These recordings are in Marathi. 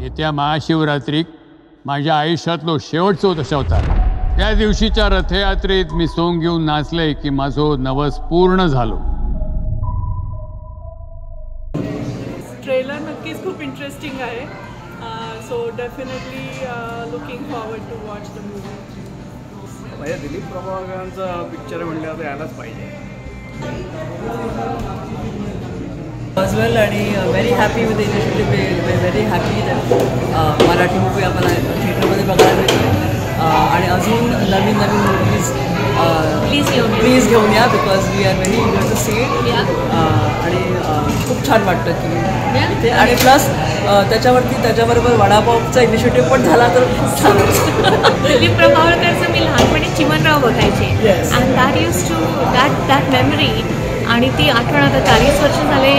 येत्या महाशिवरात्रीक माझ्या आयुष्यातलो शेवटचो दशावतार. त्या दिवशीच्या रथयात्रेत मी सोंग घेऊन नाचले की माझो नवस पूर्ण झालो. ट्रेलर नक्कीच खूप इंटरेस्टिंग आहे. So definitely looking forward to watch the movie. म्हणजे दिलीप प्रभावळकरांचा पिक्चर म्हणल्यावर तर यायलाच पाहिजे. as well आणि very happy with initiative. Very happy that Marathi movie आम्हाला थिएटरमध्ये बघायला मिळते आणि अजून नवीन नवीन मूवीज प्लीज घेऊन या because we are very eager to see it. आणि खूप छान वाटतं की इथे आणि प्लस त्याच्याबरोबर वडापावचा इनिशिएटिव्ह पण झाला तर खूप छान वाटतं. दिलीप प्रभावळकरचं मी लहानपणी चिमणराव बघायचे and that use to that memory आणि ती आठवण आता 40 वर्ष झाले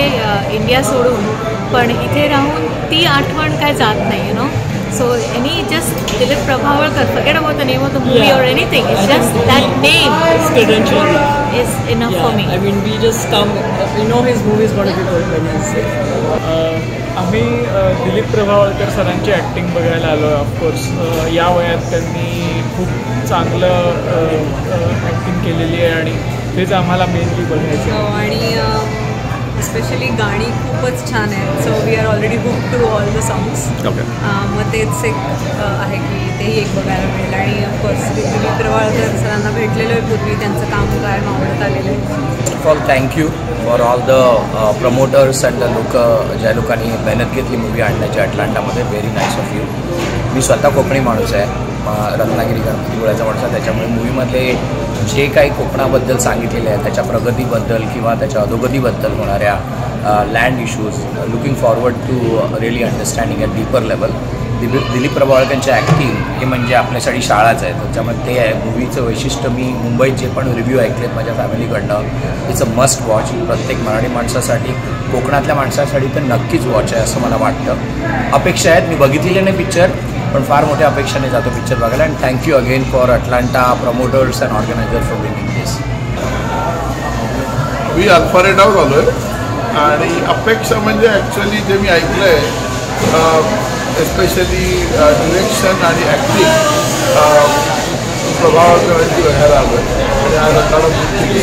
इंडिया सोडून पण इथे राहून ती आठवण काय जात नाही you know. So any just Dilip Prabhavalkar forget about the name of the movie और anything it's just that name is enough for me. I mean we just come we know his movie is going to be good when he's there. आम्ही दिलीप प्रभावळकर सरांची ॲक्टिंग बघायला आलो आहे. ऑफकोर्स या वयात त्यांनी खूप चांगलं ॲक्टिंग केलेली आहे आणि तेच आम्हाला मेनली बघायचं आहे. आणि स्पेशली गाणी खूपच छान आहेत. So we are already book to all the songs. मग तेच एक आहे की तेही एक बघायला मिळेल. आणि ऑफकोर्स दिलीप प्रभावळकर सरांना भेटलेलो आहे पूर्वी. त्यांचं काम काय आवडत आलेलं आहे. First of all thank you for all the promoters and the लोक ज्या लोकांनी मेहनत घेतली मूवी आणण्याची अटलांटामध्ये. Very nice of you. मी स्वतः कोकणी माणूस आहे. रत्नागिरी गणपतीपुळ्याचा माणूस आहे. त्याच्यामुळे मूवीमधले जे काही कोकणाबद्दल सांगितलेले आहे त्याच्या प्रगतीबद्दल किंवा त्याच्या अधोगतीबद्दल होणाऱ्या land issues looking forward to really understanding at deeper level. Dilip प्रभावळकरांची ॲक्टिंग हे म्हणजे आपल्यासाठी शाळाच आहे. त्याच्यामुळे ते आहे मूवीचं वैशिष्ट्य. मी मुंबईत जे पण रिव्ह्यू ऐकलेत माझ्या फॅमिलीकडनं इट्स अ मस्ट वॉच. प्रत्येक मराठी माणसासाठी कोकणातल्या माणसासाठी तर नक्कीच वॉच आहे असं मला वाटतं. अपेक्षा आहेत. मी बघितलेले नाही पिक्चर पण फार मोठ्या अपेक्षाने जातो पिक्चर बघायला. And thank you again for Atlanta promoters and organiser for bringing this. मी अल्फारेटावर आलो आहे आणि अपेक्षा म्हणजे ॲक्च्युअली जे मी ऐकलं आहे एस्पेशली डिरेक्शन आणि ॲक्टिंग प्रभावळकरांची बघायला आलो आहे. आणि आज रत्नागिरी